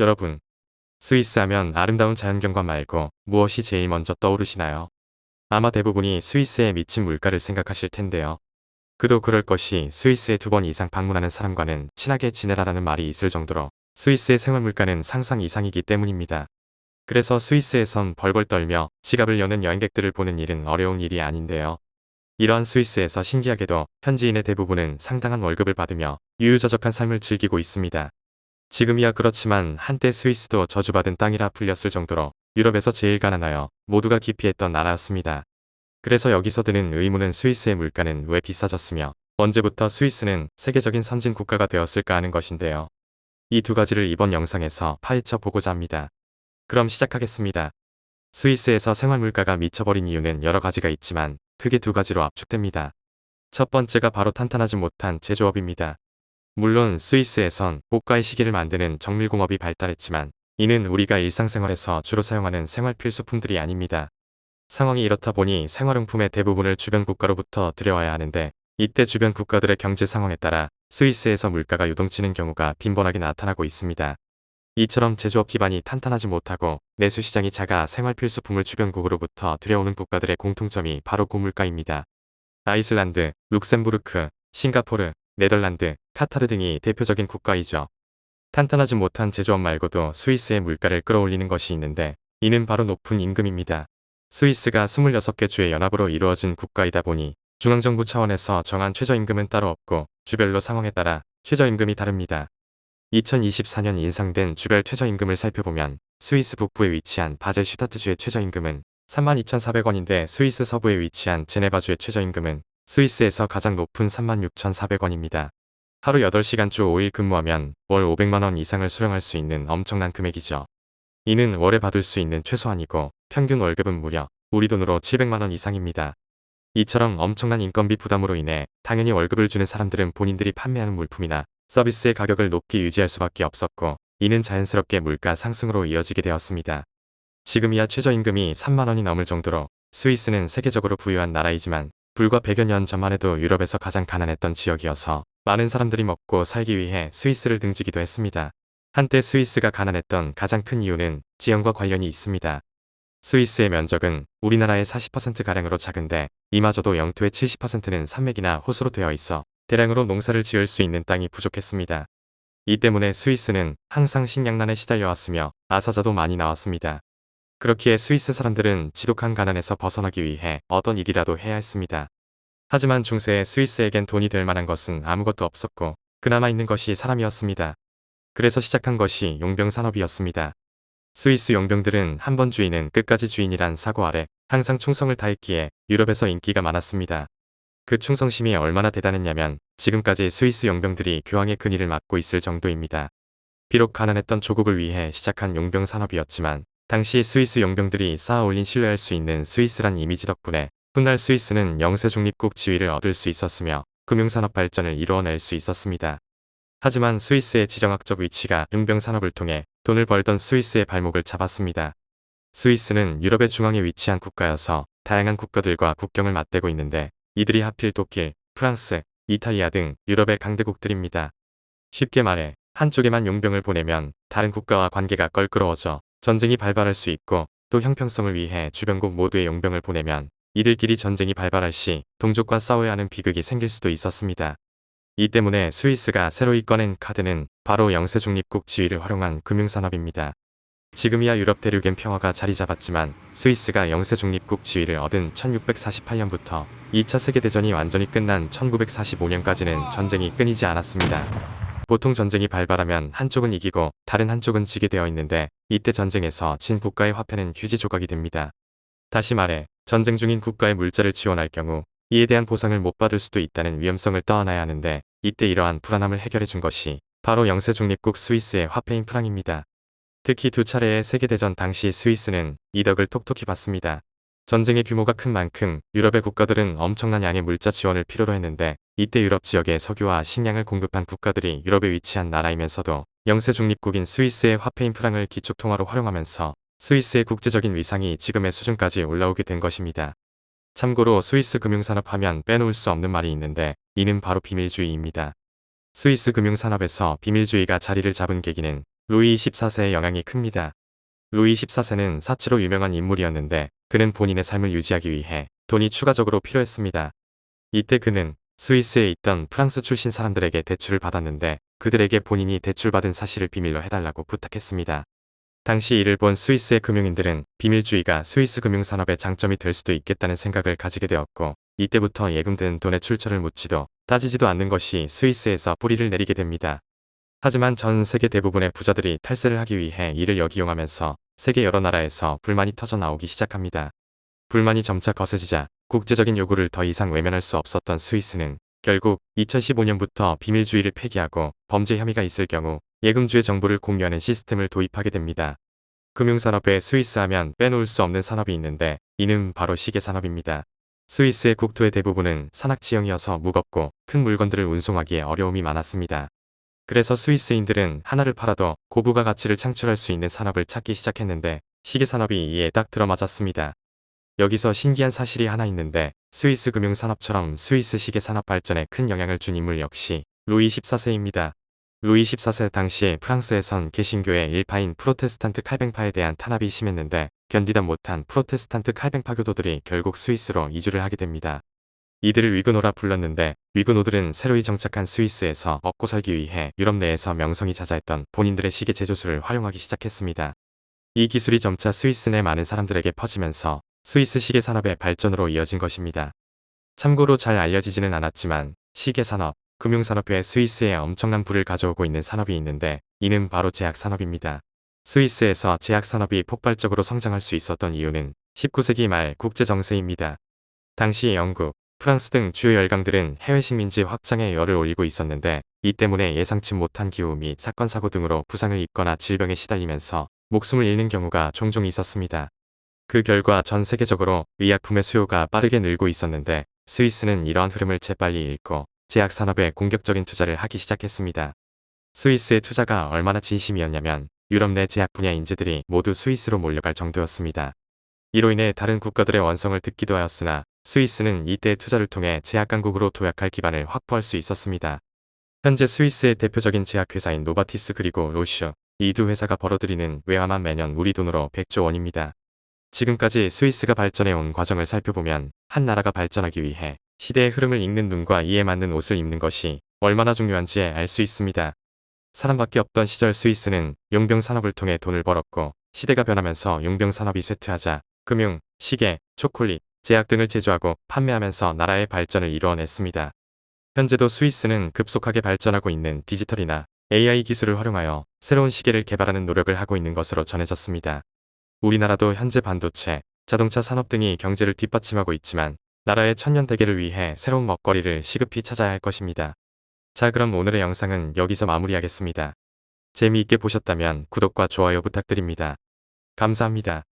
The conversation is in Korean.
여러분, 스위스 하면 아름다운 자연경관 말고 무엇이 제일 먼저 떠오르시나요? 아마 대부분이 스위스에 미친 물가를 생각하실 텐데요. 그도 그럴 것이 스위스에 2번 이상 방문하는 사람과는 친하게 지내라라는 말이 있을 정도로 스위스의 생활 물가는 상상 이상이기 때문입니다. 그래서 스위스에선 벌벌 떨며 지갑을 여는 여행객들을 보는 일은 어려운 일이 아닌데요. 이러한 스위스에서 신기하게도 현지인의 대부분은 상당한 월급을 받으며 유유자적한 삶을 즐기고 있습니다. 지금이야 그렇지만 한때 스위스도 저주받은 땅이라 불렸을 정도로 유럽에서 제일 가난하여 모두가 기피했던 나라였습니다. 그래서 여기서 드는 의문은 스위스의 물가는 왜 비싸졌으며 언제부터 스위스는 세계적인 선진 국가가 되었을까 하는 것인데요. 이 두 가지를 이번 영상에서 파헤쳐 보고자 합니다. 그럼 시작하겠습니다. 스위스에서 생활 물가가 미쳐버린 이유는 여러 가지가 있지만 크게 두 가지로 압축됩니다. 첫 번째가 바로 탄탄하지 못한 제조업입니다. 물론 스위스에선 고가의 시계를 만드는 정밀공업이 발달했지만 이는 우리가 일상생활에서 주로 사용하는 생활 필수품들이 아닙니다. 상황이 이렇다 보니 생활용품의 대부분을 주변 국가로부터 들여와야 하는데 이때 주변 국가들의 경제 상황에 따라 스위스에서 물가가 요동치는 경우가 빈번하게 나타나고 있습니다. 이처럼 제조업 기반이 탄탄하지 못하고 내수 시장이 작아 생활 필수품을 주변국으로부터 들여오는 국가들의 공통점이 바로 고물가입니다. 아이슬란드, 룩셈부르크, 싱가포르, 네덜란드, 카타르 등이 대표적인 국가이죠. 탄탄하지 못한 제조업 말고도 스위스의 물가를 끌어올리는 것이 있는데 이는 바로 높은 임금입니다. 스위스가 26개 주의 연합으로 이루어진 국가이다 보니 중앙정부 차원에서 정한 최저임금은 따로 없고 주별로 상황에 따라 최저임금이 다릅니다. 2024년 인상된 주별 최저임금을 살펴보면 스위스 북부에 위치한 바젤슈타트주의 최저임금은 32,400원인데 스위스 서부에 위치한 제네바주의 최저임금은 스위스에서 가장 높은 36,400원입니다. 하루 8시간 주 5일 근무하면 월 500만원 이상을 수령할 수 있는 엄청난 금액이죠. 이는 월에 받을 수 있는 최소한이고 평균 월급은 무려 우리 돈으로 700만원 이상입니다. 이처럼 엄청난 인건비 부담으로 인해 당연히 월급을 주는 사람들은 본인들이 판매하는 물품이나 서비스의 가격을 높게 유지할 수밖에 없었고 이는 자연스럽게 물가 상승으로 이어지게 되었습니다. 지금이야 최저임금이 3만원이 넘을 정도로 스위스는 세계적으로 부유한 나라이지만 불과 100여 년 전만 해도 유럽에서 가장 가난했던 지역이어서 많은 사람들이 먹고 살기 위해 스위스를 등지기도 했습니다. 한때 스위스가 가난했던 가장 큰 이유는 지형과 관련이 있습니다. 스위스의 면적은 우리나라의 40%가량으로 작은데 이마저도 영토의 70%는 산맥이나 호수로 되어 있어 대량으로 농사를 지을 수 있는 땅이 부족했습니다. 이 때문에 스위스는 항상 식량난에 시달려왔으며 아사자도 많이 나왔습니다. 그렇기에 스위스 사람들은 지독한 가난에서 벗어나기 위해 어떤 일이라도 해야 했습니다. 하지만 중세의 스위스에겐 돈이 될 만한 것은 아무것도 없었고 그나마 있는 것이 사람이었습니다. 그래서 시작한 것이 용병 산업이었습니다. 스위스 용병들은 한 번 주인은 끝까지 주인이란 사고 아래 항상 충성을 다했기에 유럽에서 인기가 많았습니다. 그 충성심이 얼마나 대단했냐면 지금까지 스위스 용병들이 교황의 근위를 맡고 있을 정도입니다. 비록 가난했던 조국을 위해 시작한 용병 산업이었지만 당시 스위스 용병들이 쌓아 올린 신뢰할 수 있는 스위스란 이미지 덕분에 훗날 스위스는 영세 중립국 지위를 얻을 수 있었으며 금융산업 발전을 이루어낼 수 있었습니다. 하지만 스위스의 지정학적 위치가 용병 산업을 통해 돈을 벌던 스위스의 발목을 잡았습니다. 스위스는 유럽의 중앙에 위치한 국가여서 다양한 국가들과 국경을 맞대고 있는데 이들이 하필 독일, 프랑스, 이탈리아 등 유럽의 강대국들입니다. 쉽게 말해 한쪽에만 용병을 보내면 다른 국가와 관계가 껄끄러워져 전쟁이 발발할 수 있고 또 형평성을 위해 주변국 모두의 용병을 보내면 이들끼리 전쟁이 발발할 시 동족과 싸워야 하는 비극이 생길 수도 있었습니다. 이 때문에 스위스가 새로이 꺼낸 카드는 바로 영세 중립국 지위를 활용한 금융산업입니다. 지금이야 유럽 대륙엔 평화가 자리 잡았지만 스위스가 영세 중립국 지위를 얻은 1648년부터 2차 세계대전이 완전히 끝난 1945년까지는 전쟁이 끊이지 않았습니다. 보통 전쟁이 발발하면 한쪽은 이기고 다른 한쪽은 지게 되어 있는데 이때 전쟁에서 진 국가의 화폐는 휴지 조각이 됩니다. 다시 말해 전쟁 중인 국가의 물자를 지원할 경우 이에 대한 보상을 못 받을 수도 있다는 위험성을 떠안아야 하는데 이때 이러한 불안함을 해결해 준 것이 바로 영세 중립국 스위스의 화폐인 프랑입니다. 특히 두 차례의 세계대전 당시 스위스는 이 덕을 톡톡히 봤습니다. 전쟁의 규모가 큰 만큼 유럽의 국가들은 엄청난 양의 물자 지원을 필요로 했는데 이때 유럽 지역에 석유와 식량을 공급한 국가들이 유럽에 위치한 나라이면서도 영세 중립국인 스위스의 화폐인 프랑을 기축통화로 활용하면서 스위스의 국제적인 위상이 지금의 수준까지 올라오게 된 것입니다. 참고로 스위스 금융산업 하면 빼놓을 수 없는 말이 있는데 이는 바로 비밀주의입니다. 스위스 금융산업에서 비밀주의가 자리를 잡은 계기는 루이 14세의 영향이 큽니다. 루이 14세는 사치로 유명한 인물이었는데 그는 본인의 삶을 유지하기 위해 돈이 추가적으로 필요했습니다. 이때 그는 스위스에 있던 프랑스 출신 사람들에게 대출을 받았는데 그들에게 본인이 대출받은 사실을 비밀로 해달라고 부탁했습니다. 당시 이를 본 스위스의 금융인들은 비밀주의가 스위스 금융산업의 장점이 될 수도 있겠다는 생각을 가지게 되었고 이때부터 예금된 돈의 출처를 묻지도 따지지도 않는 것이 스위스에서 뿌리를 내리게 됩니다. 하지만 전 세계 대부분의 부자들이 탈세를 하기 위해 이를 역이용하면서 세계 여러 나라에서 불만이 터져 나오기 시작합니다. 불만이 점차 거세지자 국제적인 요구를 더 이상 외면할 수 없었던 스위스는 결국 2015년부터 비밀주의를 폐기하고 범죄 혐의가 있을 경우 예금주의 정보를 공유하는 시스템을 도입하게 됩니다. 금융산업에 스위스 하면 빼놓을 수 없는 산업이 있는데 이는 바로 시계산업입니다. 스위스의 국토의 대부분은 산악지형이어서 무겁고 큰 물건들을 운송하기에 어려움이 많았습니다. 그래서 스위스인들은 하나를 팔아도 고부가 가치를 창출할 수 있는 산업을 찾기 시작했는데 시계산업이 이에 딱 들어맞았습니다. 여기서 신기한 사실이 하나 있는데 스위스 금융산업처럼 스위스 시계산업 발전에 큰 영향을 준 인물 역시 루이 14세입니다. 루이 14세 당시에 프랑스에선 개신교의 일파인 프로테스탄트 칼뱅파에 대한 탄압이 심했는데 견디다 못한 프로테스탄트 칼뱅파 교도들이 결국 스위스로 이주를 하게 됩니다. 이들을 위그노라 불렀는데 위그노들은 새로이 정착한 스위스에서 먹고 살기 위해 유럽 내에서 명성이 자자했던 본인들의 시계 제조술을 활용하기 시작했습니다. 이 기술이 점차 스위스 내 많은 사람들에게 퍼지면서 스위스 시계 산업의 발전으로 이어진 것입니다. 참고로 잘 알려지지는 않았지만 시계 산업, 금융산업 외에 스위스에 엄청난 부를 가져오고 있는 산업이 있는데 이는 바로 제약 산업입니다. 스위스에서 제약 산업이 폭발적으로 성장할 수 있었던 이유는 19세기 말 국제 정세입니다. 당시 영국, 프랑스 등 주요 열강들은 해외 식민지 확장에 열을 올리고 있었는데 이 때문에 예상치 못한 기후 및 사건 사고 등으로 부상을 입거나 질병에 시달리면서 목숨을 잃는 경우가 종종 있었습니다. 그 결과 전 세계적으로 의약품의 수요가 빠르게 늘고 있었는데 스위스는 이러한 흐름을 재빨리 읽고 제약 산업에 공격적인 투자를 하기 시작했습니다. 스위스의 투자가 얼마나 진심이었냐면 유럽 내 제약 분야 인재들이 모두 스위스로 몰려갈 정도였습니다. 이로 인해 다른 국가들의 원성을 듣기도 하였으나 스위스는 이때 투자를 통해 제약 강국으로 도약할 기반을 확보할 수 있었습니다. 현재 스위스의 대표적인 제약회사인 노바티스 그리고 로슈, 이 두 회사가 벌어들이는 외화만 매년 우리 돈으로 100조 원입니다. 지금까지 스위스가 발전해온 과정을 살펴보면 한 나라가 발전하기 위해 시대의 흐름을 읽는 눈과 이에 맞는 옷을 입는 것이 얼마나 중요한지 알 수 있습니다. 사람밖에 없던 시절 스위스는 용병 산업을 통해 돈을 벌었고 시대가 변하면서 용병 산업이 쇠퇴하자 금융, 시계, 초콜릿, 제약 등을 제조하고 판매하면서 나라의 발전을 이루어냈습니다. 현재도 스위스는 급속하게 발전하고 있는 디지털이나 AI 기술을 활용하여 새로운 시계를 개발하는 노력을 하고 있는 것으로 전해졌습니다. 우리나라도 현재 반도체, 자동차 산업 등이 경제를 뒷받침하고 있지만 나라의 천년 대계를 위해 새로운 먹거리를 시급히 찾아야 할 것입니다. 자, 그럼 오늘의 영상은 여기서 마무리하겠습니다. 재미있게 보셨다면 구독과 좋아요 부탁드립니다. 감사합니다.